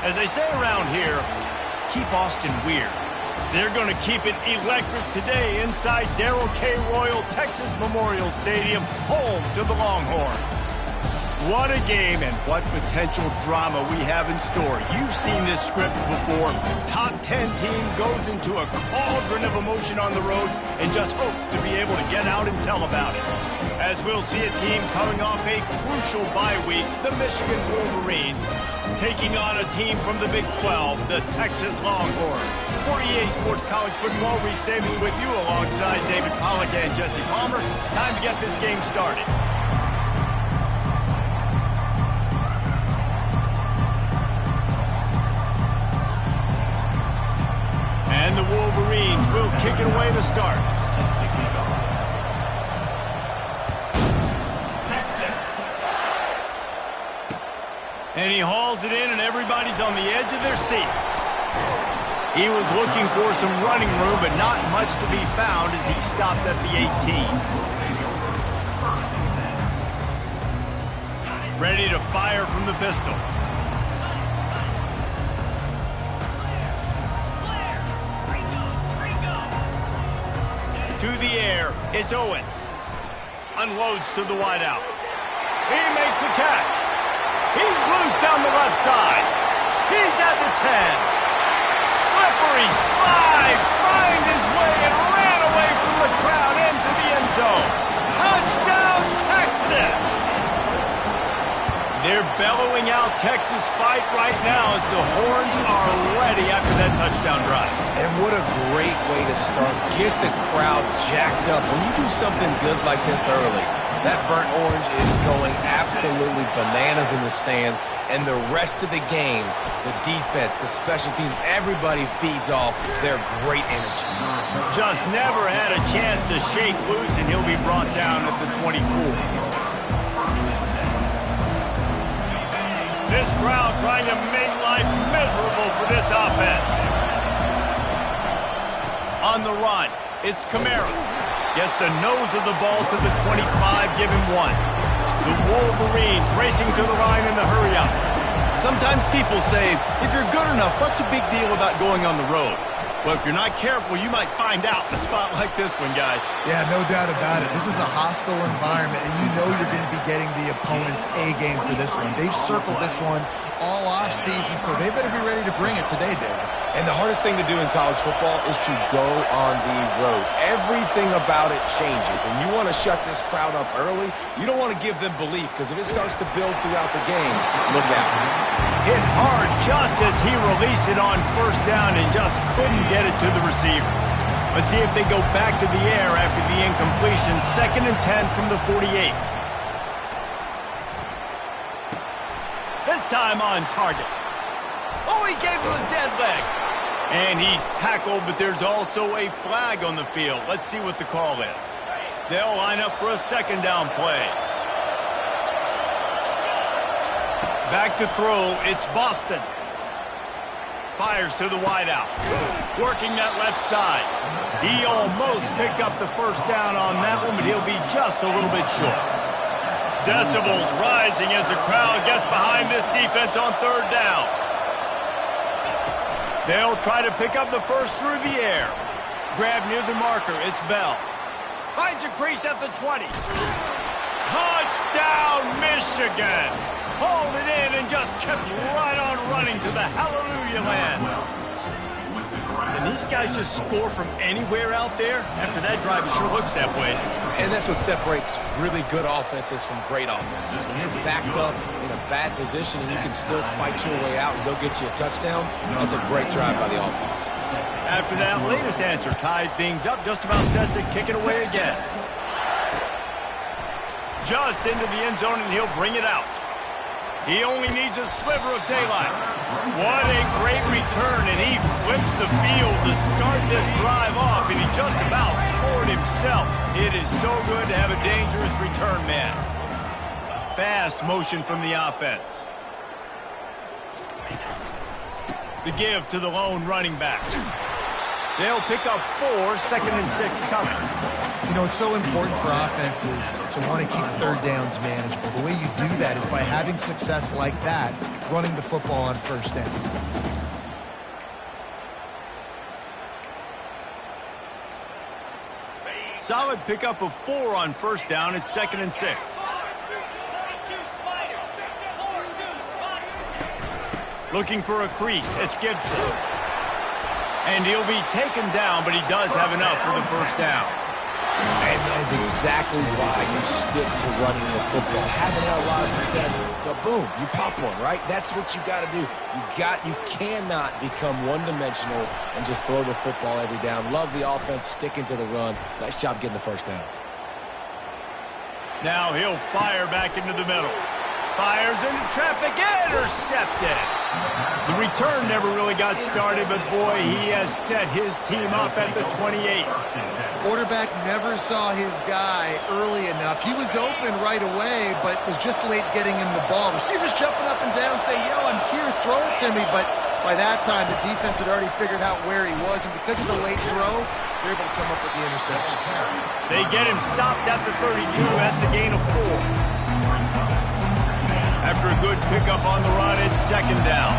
As they say around here, keep Austin weird. They're going to keep it electric today inside Darrell K. Royal Texas Memorial Stadium, home to the Longhorns. What a game and what potential drama we have in store. You've seen this script before. Top 10 team goes into a cauldron of emotion on the road and just hopes to be able to get out and tell about it. As we'll see a team coming off a crucial bye week, the Michigan Wolverines, taking on a team from the Big 12, the Texas Longhorns. For EA Sports College Football, Reese Davis with you alongside David Pollack and Jesse Palmer. Time to get this game started. And the Wolverines will kick it away to start. And he hauls it in, and everybody's on the edge of their seats. He was looking for some running room, but not much to be found as he stopped at the 18. Ready to fire from the pistol. To the air, it's Owens. Unloads to the wideout. He makes a catch. He's loose down the left side. He's at the 10. Slippery slide. Find his way and ran away from the crowd into the end zone. Touchdown, Texas. They're bellowing out Texas fight right now as the Horns are ready after that touchdown drive. And what a great way to start. Get the crowd jacked up. When you do something good like this early, that burnt orange is going absolutely bananas in the stands. And the rest of the game, the defense, the special teams, everybody feeds off their great energy. Just never had a chance to shake loose, and he'll be brought down at the 24. This crowd trying to make life miserable for this offense. On the run, it's Kamara. Gets the nose of the ball to the 25, give him one. The Wolverines racing to the line in the hurry up. Sometimes people say, if you're good enough, what's the big deal about going on the road? Well, if you're not careful, you might find out in a spot like this one, guys. Yeah, no doubt about it. This is a hostile environment, and you know you're going to be getting the opponent's A-game for this one. They've circled this one all off-season, so they better be ready to bring it today, David. And the hardest thing to do in college football is to go on the road. Everything about it changes, and you want to shut this crowd up early. You don't want to give them belief, because if it starts to build throughout the game, look out. Hit hard just as he released it on first down and just couldn't get it to the receiver. Let's see if they go back to the air after the incompletion. 2nd and 10 from the 48. This time on target. Oh, he gave him a dead leg. And he's tackled, but there's also a flag on the field. Let's see what the call is. They'll line up for a 2nd down play. Back to throw, it's Boston. Fires to the wideout. Working that left side. He almost picked up the first down on that one, but he'll be just a little bit short. Decibels rising as the crowd gets behind this defense on 3rd down. They'll try to pick up the first through the air. Grab near the marker, it's Bell. Finds a crease at the 20. Touchdown, Michigan! Hauled it in and just kept right on running to the hallelujah land. And these guys just score from anywhere out there? After that drive, it sure looks that way. And that's what separates really good offenses from great offenses. When you're backed up in a bad position and you can still fight your way out and they'll get you a touchdown, that's a great drive by the offense. After that latest answer tied things up, just about set to kick it away again. Just into the end zone, and he'll bring it out. He only needs a sliver of daylight. What a great return, and he flips the field to start this drive off, and he just about scored himself. It is so good to have a dangerous return man. Fast motion from the offense. The give to the lone running back. They'll pick up 4, 2nd and 6 coming. You know, it's so important for offenses to want to keep third downs manageable. The way you do that is by having success like that, running the football on first down. Solid pickup of 4 on first down. It's 2nd and 6. Looking for a crease. It's Gibson. And he'll be taken down, but he does have enough for the first down. And that is exactly why you stick to running the football. Haven't had a lot of success, but boom, you pop one, right? That's what you got to do. You cannot become one-dimensional and just throw the football every down. Love the offense sticking to the run. Nice job getting the first down. Now he'll fire back into the middle. Fires into traffic, intercepted. The return never really got started, but boy, he has set his team up at the 28. Quarterback never saw his guy early enough. He was open right away, but was just late getting him the ball. Receivers jumping up and down saying, yo, I'm here, throw it to me. But by that time, the defense had already figured out where he was, and because of the late throw, they're able to come up with the interception. They get him stopped at the 32. That's a gain of 4. After a good pickup on the run, it's 2nd down.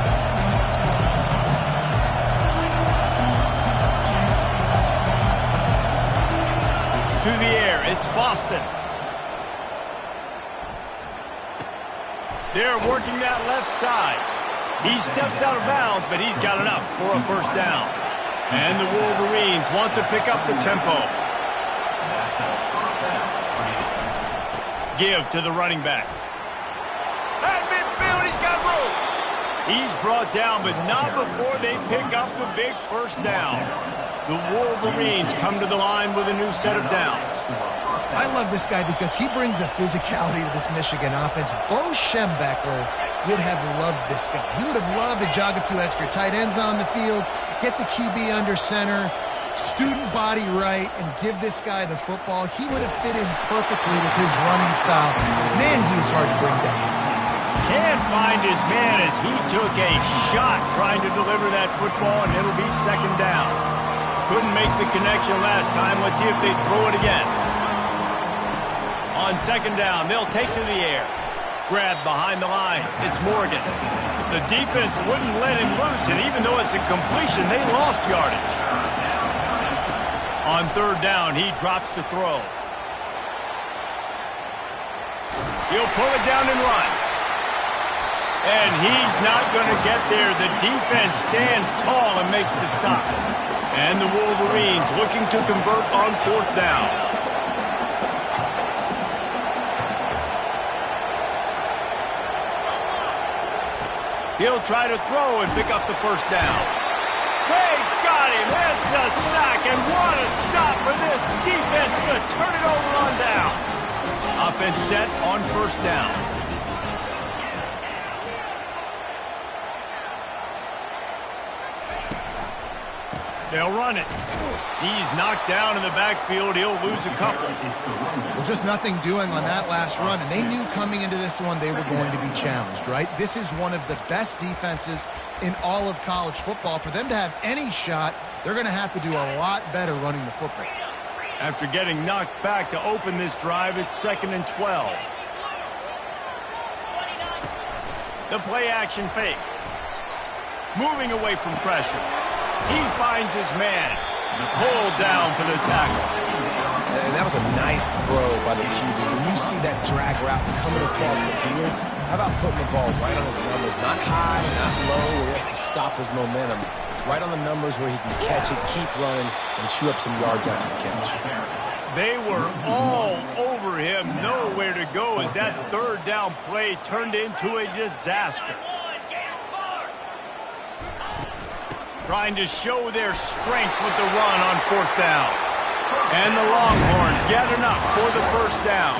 To the air, it's Boston. They're working that left side. He steps out of bounds, but he's got enough for a first down. And the Wolverines want to pick up the tempo. Give to the running back. At midfield, he's got room. He's brought down, but not before they pick up the big first down. The Wolverines come to the line with a new set of downs. I love this guy because he brings a physicality to this Michigan offense. Bo Schembechler would have loved this guy. He would have loved to jog a few extra tight ends on the field, get the QB under center, student body right, and give this guy the football. He would have fit in perfectly with his running style. Man, he is hard to bring down. Can't find his man as he took a shot trying to deliver that football, and it'll be 2nd down. Couldn't make the connection last time. Let's see if they throw it again. On 2nd down, they'll take to the air. Grab behind the line. It's Morgan. The defense wouldn't let him loose, and even though it's a completion, they lost yardage. On 3rd down, he drops to throw. He'll pull it down and run. And he's not going to get there. The defense stands tall and makes the stop. And the Wolverines looking to convert on 4th down. He'll try to throw and pick up the first down. They got him. It's a sack, and what a stop for this defense to turn it over on downs. Offense set on 1st down. They'll run it. He's knocked down in the backfield. He'll lose a couple. Well, just nothing doing on that last run, and they knew coming into this one they were going to be challenged, right? This is one of the best defenses in all of college football. For them to have any shot, they're going to have to do a lot better running the football. After getting knocked back to open this drive, it's 2nd and 12. The play-action fake. Moving away from pressure. He finds his man. Pulled down for the tackle. And that was a nice throw by the QB. When you see that drag route coming across the field, how about putting the ball right on his numbers? Not high, not low, where he has to stop his momentum. Right on the numbers where he can catch it, keep running, and chew up some yards after the catch. They were all over him. Nowhere to go as that 3rd down play turned into a disaster. Trying to show their strength with the run on 4th down. And the Longhorns get enough for the first down.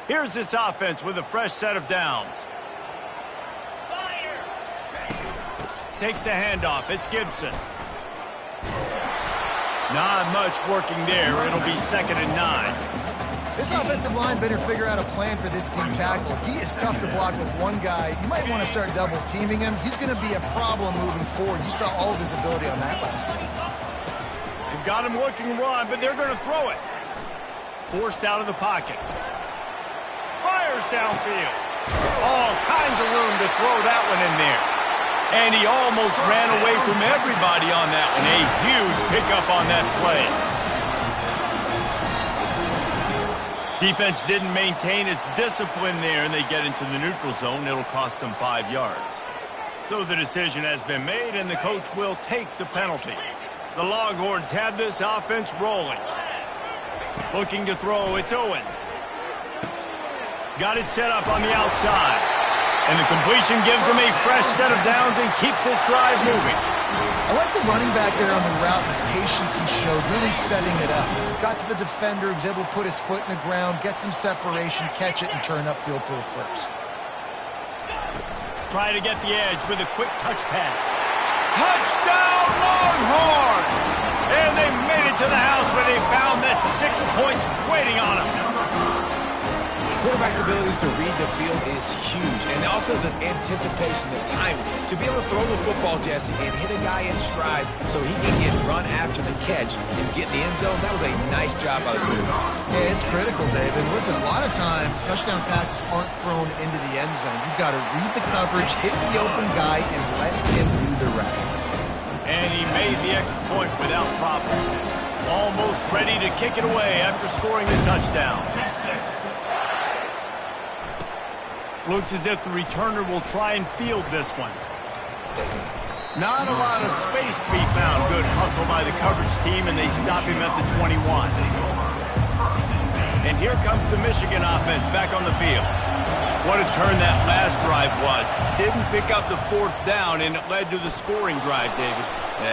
Here's this offense with a fresh set of downs. Takes the handoff. It's Gibson. Not much working there. It'll be 2nd and 9. This offensive line better figure out a plan for this deep tackle. He is tough to block with one guy. You might want to start double teaming him. He's going to be a problem moving forward. You saw all of his ability on that last play. They've got him looking run, but they're going to throw it. Forced out of the pocket. Fires downfield. All kinds of room to throw that one in there. And he almost ran away from everybody on that one. A huge pickup on that play. Defense didn't maintain its discipline there, and they get into the neutral zone. It'll cost them 5 yards. So the decision has been made, and the coach will take the penalty. The Longhorns have this offense rolling. Looking to throw, it's Owens. Got it set up on the outside. And the completion gives him a fresh set of downs and keeps this drive moving. I like the running back there on the route and the patience he showed, really setting it up. Got to the defender, was able to put his foot in the ground, get some separation, catch it, and turn upfield for the first. Try to get the edge with a quick touch pass. Touchdown, Longhorns! And they made it to the house where they found that 6 points waiting on them. Quarterback's abilities to read the field is huge, and also the anticipation, the timing. To be able to throw the football, Jesse, and hit a guy in stride so he can get run after the catch and get in the end zone, that was a nice job by the quarterback. Yeah, it's critical, David. Listen, a lot of times, touchdown passes aren't thrown into the end zone. You've got to read the coverage, hit the open guy, and let him do the rest. And he made the extra point without problem. Almost ready to kick it away after scoring the touchdown. Looks as if the returner will try and field this one. Not a lot of space to be found. Good hustle by the coverage team, and they stop him at the 21. And here comes the Michigan offense back on the field. What a turn that last drive was. Didn't pick up the 4th down, and it led to the scoring drive, David.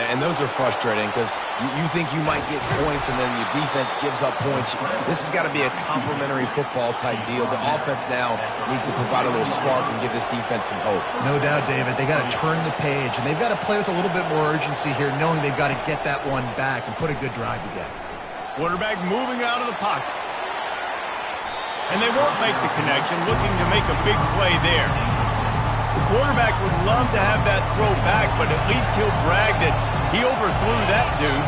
And those are frustrating because you think you might get points and then your defense gives up points. This has got to be a complementary football type deal. The offense now needs to provide a little spark and give this defense some hope. No doubt, David. They got to turn the page, and they've got to play with a little bit more urgency here, knowing they've got to get that one back and put a good drive together. Quarterback moving out of the pocket. And they won't make the connection, looking to make a big play there. The quarterback would love to have that throw back, but at least he'll brag that he overthrew that dude.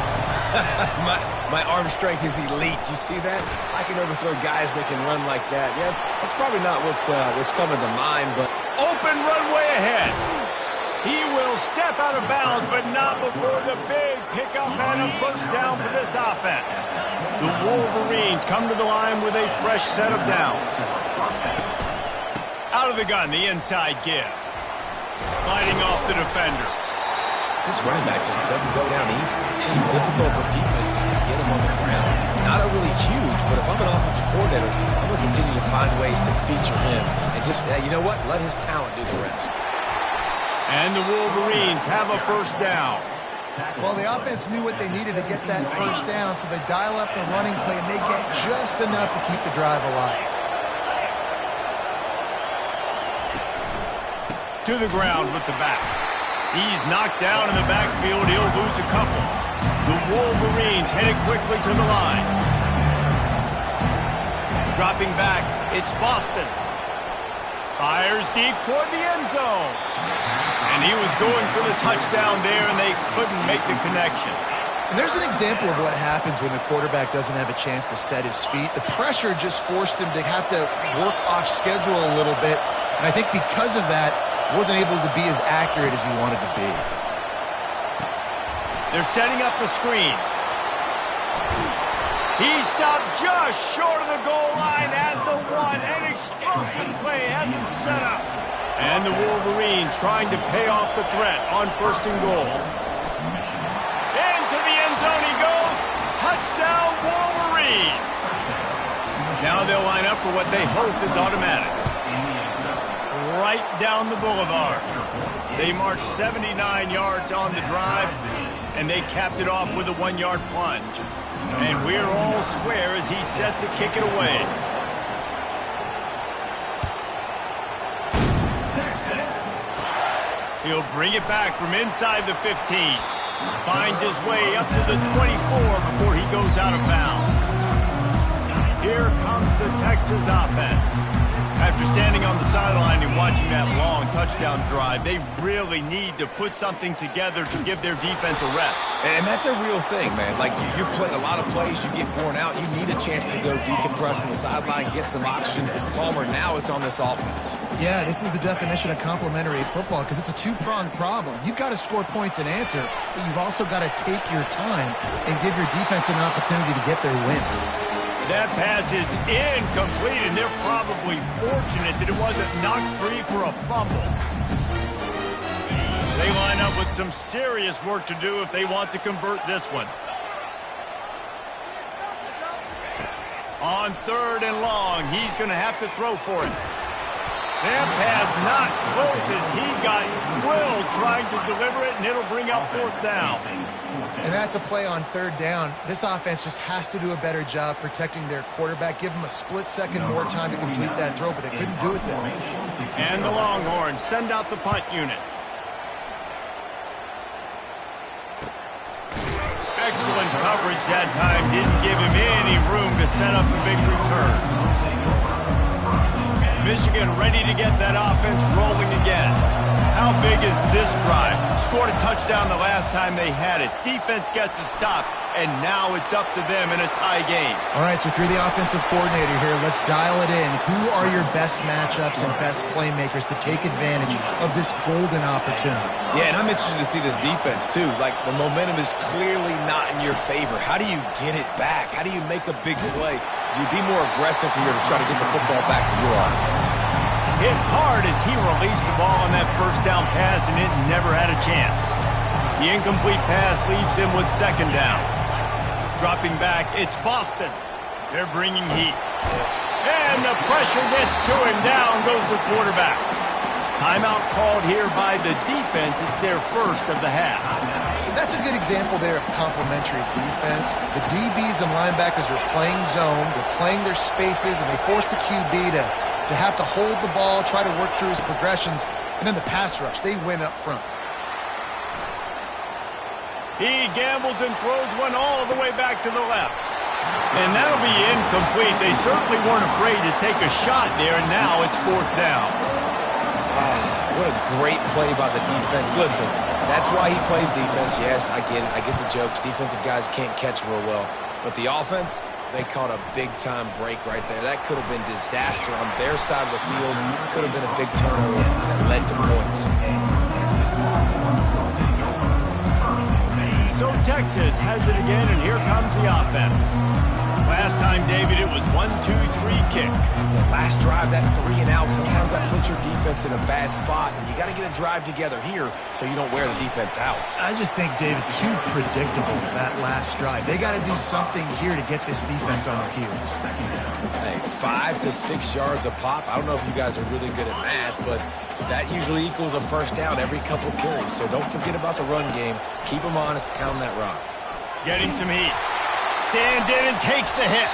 my arm strength is elite. You see that? I can overthrow guys that can run like that. Yeah, that's probably not what's coming to mind, but open runway ahead. He will step out of bounds, but not before the big pickup and a first down for this offense. The Wolverines come to the line with a fresh set of downs. Out of the gun, the inside give. Fighting off the defender. This running back just doesn't go down easy. It's just difficult for defenses to get him on the ground. Not overly huge, but if I'm an offensive coordinator, I'm going to continue to find ways to feature him. And just, you know what? Let his talent do the rest. And the Wolverines have a first down. Well, the offense knew what they needed to get that first down, so they dial up the running play, and they get just enough to keep the drive alive. To the ground with the back. He's knocked down in the backfield. He'll lose a couple. The Wolverines headed quickly to the line. Dropping back, it's Boston. Fires deep toward the end zone. And he was going for the touchdown there, and they couldn't make the connection. And there's an example of what happens when the quarterback doesn't have a chance to set his feet. The pressure just forced him to have to work off schedule a little bit. And I think because of that, wasn't able to be as accurate as he wanted to be. They're setting up the screen. He stopped just short of the goal line at the 1. An explosive play has him set up. And the Wolverines trying to pay off the threat on 1st and goal. Into the end zone he goes. Touchdown, Wolverines. Now they'll line up for what they hope is automatic. Right down the boulevard. They marched 79 yards on the drive, and they capped it off with a 1-yard plunge. And we're all square as he's set to kick it away. He'll bring it back from inside the 15. Finds his way up to the 24 before he goes out of bounds. Here comes the Texas offense. After standing on the sideline and watching that long touchdown drive, they really need to put something together to give their defense a rest. And that's a real thing, man. Like, you played a lot of plays, you get worn out, you need a chance to go decompress on the sideline, get some oxygen. Palmer, now it's on this offense. Yeah, this is the definition of complementary football because it's a two-pronged problem. You've got to score points and answer, but you've also got to take your time and give your defense an opportunity to get their win. That pass is incomplete, and they're probably fortunate that it wasn't knocked free for a fumble. They line up with some serious work to do if they want to convert this one. On 3rd and long, he's going to have to throw for it. That pass not close as he got drilled trying to deliver it, and it'll bring up 4th down. And that's a play on 3rd down. This offense just has to do a better job protecting their quarterback. Give them a split second more time to complete that throw, but they couldn't do it there. And the Longhorns send out the punt unit. Excellent coverage that time. Didn't give him any room to set up a big return. Michigan ready to get that offense rolling again. How big is this drive? Scored a touchdown the last time they had it. Defense gets a stop, and now it's up to them in a tie game. All right, so if you're the offensive coordinator here, let's dial it in. Who are your best matchups and best playmakers to take advantage of this golden opportunity? Yeah, and I'm interested to see this defense, too. Like, the momentum is clearly not in your favor. How do you get it back? How do you make a big play? Do you be more aggressive here to try to get the football back to your offense? Hit hard as he released the ball on that 1st down pass, and it never had a chance. The incomplete pass leaves him with 2nd down. Dropping back, it's Boston. They're bringing heat. And the pressure gets to him. Down goes the quarterback. Timeout called here by the defense. It's their 1st of the half. That's a good example there of complementary defense. The DBs and linebackers are playing zone. They're playing their spaces, and they force the QB to have to hold the ball, try to work through his progressions, and then the pass rush. They win up front. He gambles and throws one all the way back to the left. And that'll be incomplete. They certainly weren't afraid to take a shot there, and now it's 4th down. What a great play by the defense. Listen, that's why he plays defense. Yes, I get it. I get the jokes. Defensive guys can't catch real well. But the offense, they caught a big-time break right there. That could have been disaster on their side of the field. Could have been a big turnover that led to points. So Texas has it again, and here comes the offense. Last time, David, it was 1-2-3 kick. The last drive, that 3 and out, sometimes that puts your defense in a bad spot, and you got to get a drive together here so you don't wear the defense out. I just think, David, too predictable, that last drive. They got to do something here to get this defense on their heels. Hey, 5 to 6 yards a pop. I don't know if you guys are really good at math, but that usually equals a 1st down every couple carries. So don't forget about the run game. Keep them honest, pound that rock. Getting some heat. Stands in and takes the hit.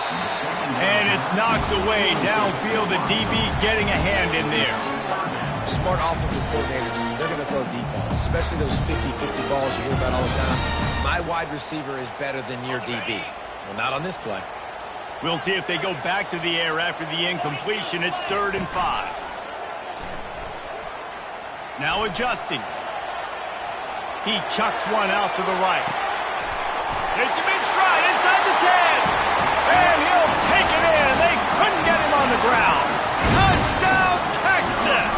And it's knocked away downfield. The DB getting a hand in there. Smart offensive coordinators, they're going to throw deep balls, especially those 50-50 balls you hear about all the time. My wide receiver is better than your DB. Well, not on this play. We'll see if they go back to the air after the incompletion. It's 3rd and 5. Now adjusting. He chucks one out to the right. It's a big stride inside the 10. And he'll take it in. They couldn't get him on the ground. Touchdown, Texas!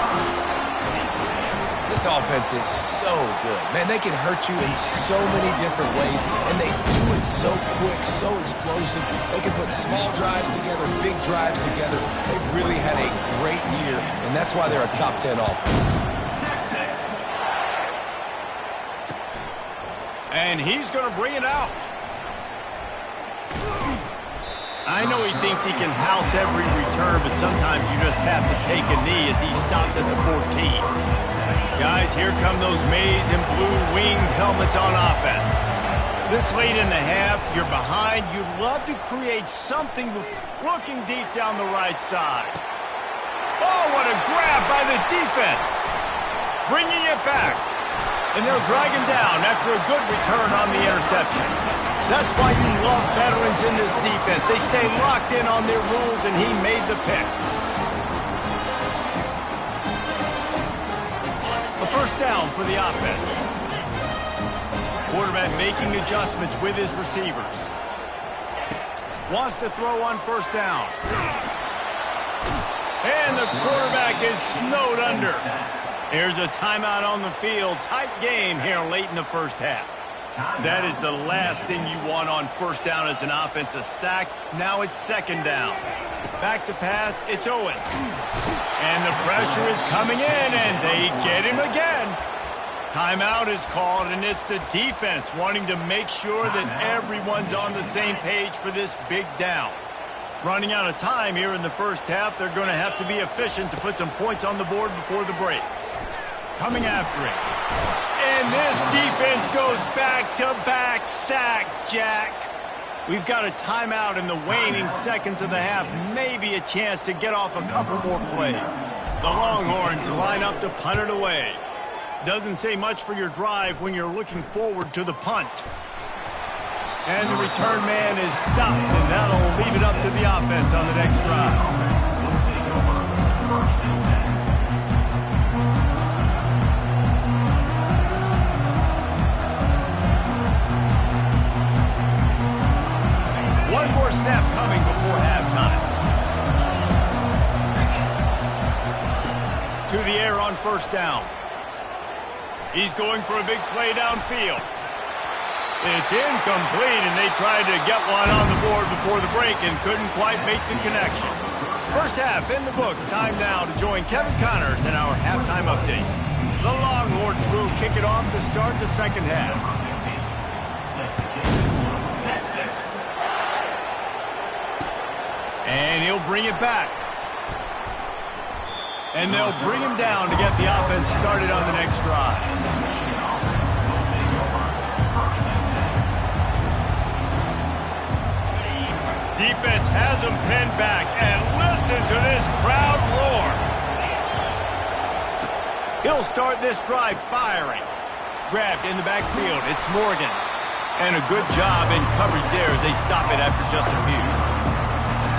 This offense is so good. Man, they can hurt you in so many different ways, and they do it so quick, so explosive. They can put small drives together, big drives together. They've really had a great year, and that's why they're a top 10 offense. And he's going to bring it out. I know he thinks he can house every return, but sometimes you just have to take a knee as he stopped at the 14. Guys, here come those maize and blue winged helmets on offense. This late in the half, you're behind. You'd love to create something looking deep down the right side. Oh, what a grab by the defense. Bringing it back. And they'll drag him down after a good return on the interception. That's why you love veterans in this defense. They stay locked in on their rules, and he made the pick. A first down for the offense. Quarterback making adjustments with his receivers. Wants to throw on first down. And the quarterback is snowed under. Here's a timeout on the field. Tight game here late in the first half. That is the last thing you want on first down as an offense, a sack. Now it's second down. Back to pass, it's Owens. And the pressure is coming in, and they get him again. Timeout is called, and it's the defense wanting to make sure that everyone's on the same page for this big down. Running out of time here in the first half, they're going to have to be efficient to put some points on the board before the break. Coming after it. And this defense goes back-to-back sack, Jack. We've got a timeout in the waning seconds of the half. Maybe a chance to get off a couple more plays. The Longhorns line up to punt it away. Doesn't say much for your drive when you're looking forward to the punt. And the return man is stopped, and that'll leave it up to the offense on the next drive. One more snap coming before halftime. To the air on first down. He's going for a big play downfield. It's incomplete, and they tried to get one on the board before the break and couldn't quite make the connection. First half in the books. Time now to join Kevin Connors in our halftime update. The Longhorns will kick it off to start the second half. And he'll bring it back. And they'll bring him down to get the offense started on the next drive. Defense has him pinned back, and listen to this crowd roar. He'll start this drive firing. Grabbed in the backfield, it's Morgan. And a good job in coverage there as they stop it after just a few.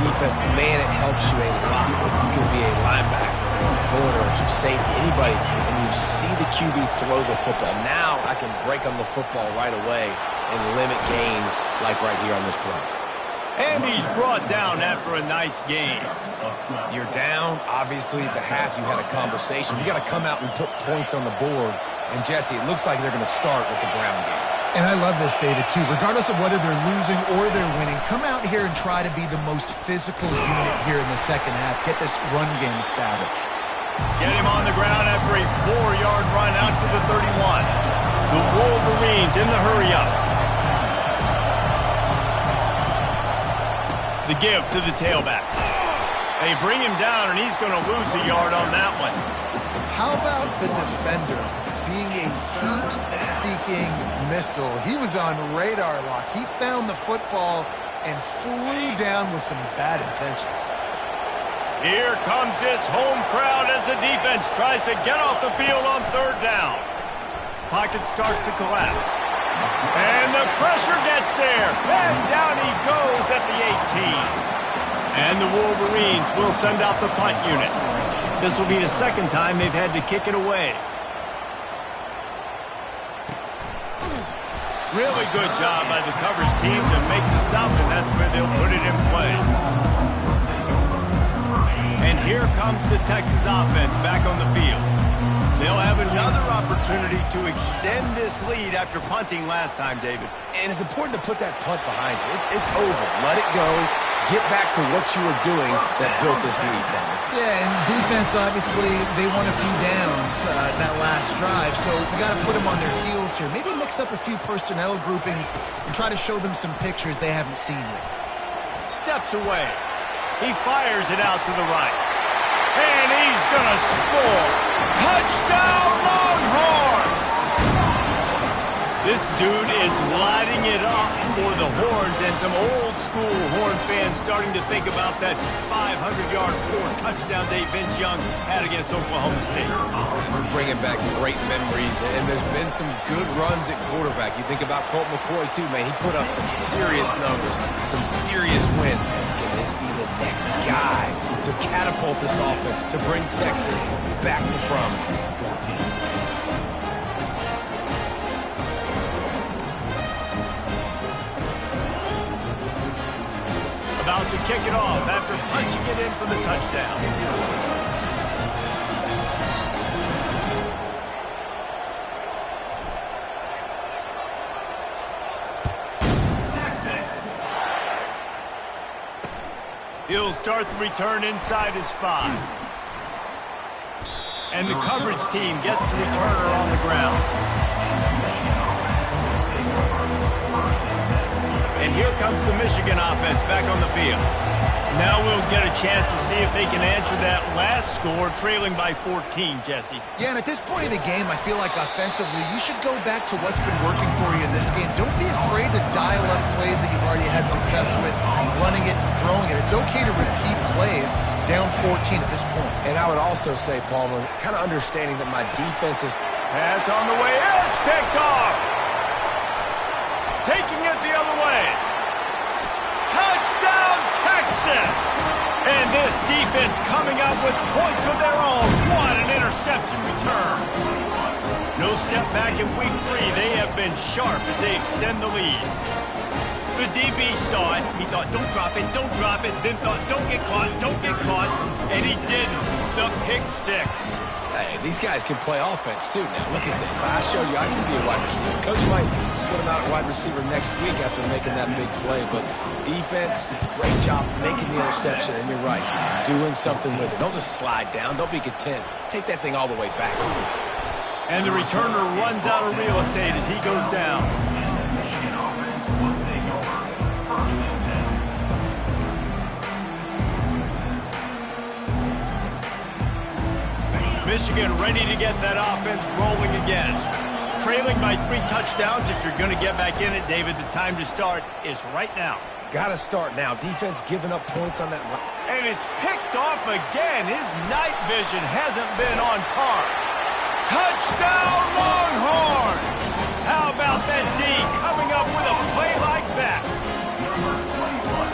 Defense, man, it helps you a lot when you can be a linebacker or a corner or safety, anybody, and you see the QB throw the football. Now I can break on the football right away and limit gains like right here on this play. And he's brought down after a nice game. You're down. Obviously, at the half, you had a conversation. You got to come out and put points on the board. And, Jesse, it looks like they're going to start with the ground game. And I love this, David, too. Regardless of whether they're losing or they're winning, come out here and try to be the most physical unit here in the second half. Get this run game established. Get him on the ground after a 4-yard run out to the 31. The Wolverines in the hurry-up. The give to the tailback. They bring him down, and he's going to lose a yard on that one. How about the defender being a heat-seeking missile? He was on radar lock. He found the football and flew down with some bad intentions. Here comes this home crowd as the defense tries to get off the field on third down. Pocket starts to collapse. And the pressure gets there. And down he goes at the 18. And the Wolverines will send out the punt unit. This will be the second time they've had to kick it away. Really good job by the coverage team to make the stop, and that's where they'll put it in play. And here comes the Texas offense back on the field. They'll have another opportunity to extend this lead after punting last time, David. And it's important to put that punt behind you. It's over. Let it go. Get back to what you were doing that built this lead down. Yeah, and defense, obviously, they won a few downs that last drive, so we got to put them on their heels here. Maybe mix up a few personnel groupings and try to show them some pictures they haven't seen yet. Steps away. He fires it out to the right. And he's going to score. Touchdown, Longhorns! This dude is lighting it up for the Horns, and some old-school Horn fans starting to think about that 500-yard, 4-touchdown day Vince Young had against Oklahoma State. We're bringing back great memories, and there's been some good runs at quarterback. You think about Colt McCoy, too, man. He put up some serious numbers, some serious wins. Can this be the next guy to catapult this offense, to bring Texas back to prominence? About to kick it off after punching it in for the touchdown. Texas. He'll start the return inside his 5. And the coverage team gets the returner on the ground. And here comes the Michigan offense back on the field. Now we'll get a chance to see if they can answer that last score, trailing by 14, Jesse. Yeah, and at this point in the game, I feel like offensively, you should go back to what's been working for you in this game. Don't be afraid to dial up plays that you've already had success with, running it and throwing it. It's okay to repeat plays down 14 at this point. And I would also say, Palmer, kind of understanding that my defense is... Pass on the way. It's picked off. Taking it the other way. Touchdown, Texas! And this defense coming out with points of their own. What an interception return. No step back in week 3. They have been sharp as they extend the lead. The DB saw it. He thought, don't drop it, don't drop it. Then thought, don't get caught, don't get caught. And he didn't. The pick 6. Hey, these guys can play offense, too. Now, look at this. I showed you I can be a wide receiver. Coach might split him out at wide receiver next week after making that big play. But defense, great job making the interception. And you're right, doing something with it. Don't just slide down. Don't be content. Take that thing all the way back. And the returner runs out of real estate as he goes down. Michigan ready to get that offense rolling again. Trailing by 3 touchdowns. If you're going to get back in it, David, the time to start is right now. Got to start now. Defense giving up points on that line. And it's picked off again. His night vision hasn't been on par. Touchdown, Longhorns! How about that D coming up with a play like that?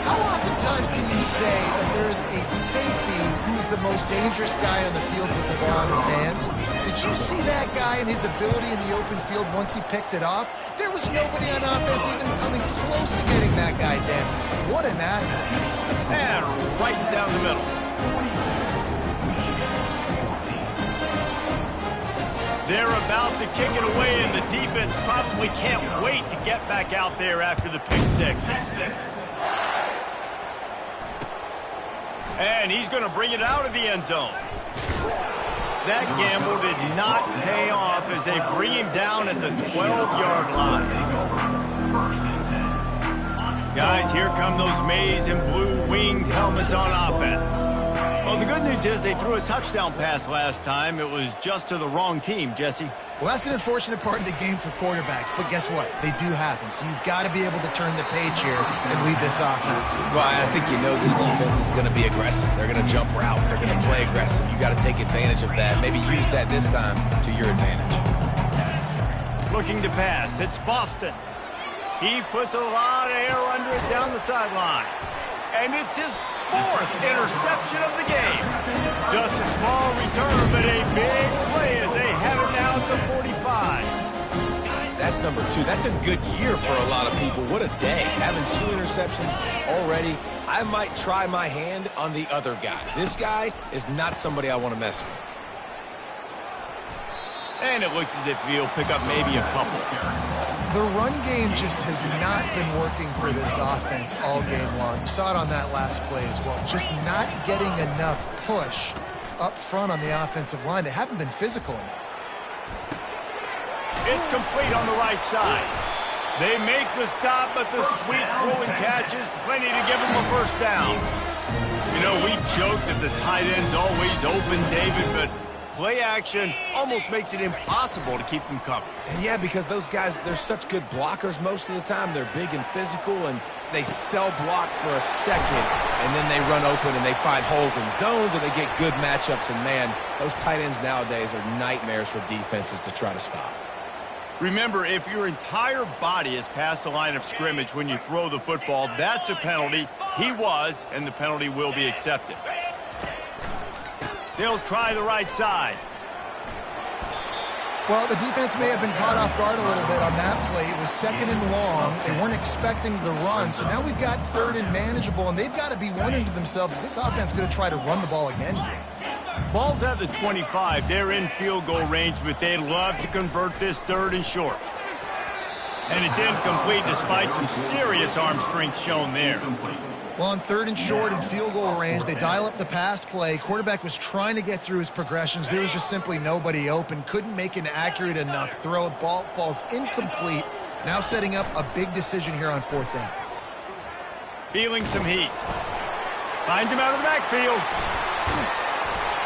How oftentimes can you say that there's a safety who's the most dangerous guy on the field with the ball in his hands? Did you see that guy and his ability in the open field once he picked it off? There was nobody on offense even coming close to getting that guy down. What an athlete. And right down the middle. They're about to kick it away, and the defense probably can't wait to get back out there after the pick 6. And he's going to bring it out of the end zone. That gamble did not pay off as they bring him down at the 12-yard line. Guys, here come those maize and blue winged helmets on offense. Well, the good news is they threw a touchdown pass last time. It was just to the wrong team, Jesse. Well, that's an unfortunate part of the game for quarterbacks, but guess what? They do happen, so you've got to be able to turn the page here and lead this offense. Well, I think you know this defense is going to be aggressive. They're going to jump routes. They're going to play aggressive. You got to take advantage of that. Maybe use that this time to your advantage. Looking to pass. It's Boston. He puts a lot of air under it down the sideline. And it's his 4th interception of the game. Just a small return, but a big play as they have it now at the 45. That's number 2. That's a good year for a lot of people. What a day. Having 2 interceptions already. I might try my hand on the other guy. This guy is not somebody I want to mess with. And it looks as if he'll pick up maybe a couple. The run game just has not been working for this offense all game long. You saw it on that last play as well. Just not getting enough push up front on the offensive line. They haven't been physical enough. It's complete on the right side. They make the stop, but the sweet rolling catch is plenty to give them a first down. You know, we joke that the tight end's always open, David, but play action almost makes it impossible to keep them covered. And yeah, because those guys, they're such good blockers most of the time. They're big and physical, and they cell block for a second, and then they run open and they find holes in zones, or they get good matchups. And man, those tight ends nowadays are nightmares for defenses to try to stop. Remember, if your entire body is past the line of scrimmage when you throw the football, that's a penalty. He was, and the penalty will be accepted. They'll try the right side. Well, the defense may have been caught off guard a little bit on that play. It was 2nd and long. They weren't expecting the run, so now we've got 3rd and manageable, and they've got to be wondering to themselves, is this offense going to try to run the ball again here? Ball's at the 25. They're in field goal range, but they'd love to convert this 3rd and short. And it's incomplete despite some serious arm strength shown there. Well, on 3rd and short and field goal range, they dial up the pass play. Quarterback was trying to get through his progressions. There was just simply nobody open. Couldn't make an accurate enough throw. Ball falls incomplete. Now setting up a big decision here on 4th down. Feeling some heat. Finds him out of the backfield.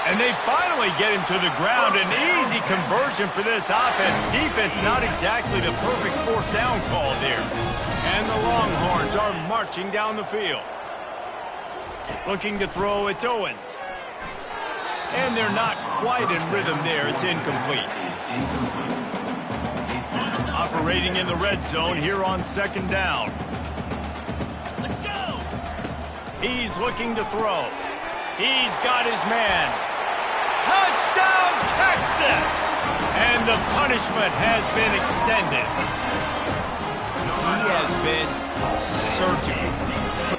And they finally get him to the ground. An easy conversion for this offense. Defense not exactly the perfect 4th down call there. And the Longhorns are marching down the field. Looking to throw, it's Owens. And they're not quite in rhythm there. It's incomplete. Operating in the red zone here on 2nd down. Let's go. He's looking to throw. He's got his man. Touchdown, Texas! And the punishment has been extended. He has been surgical.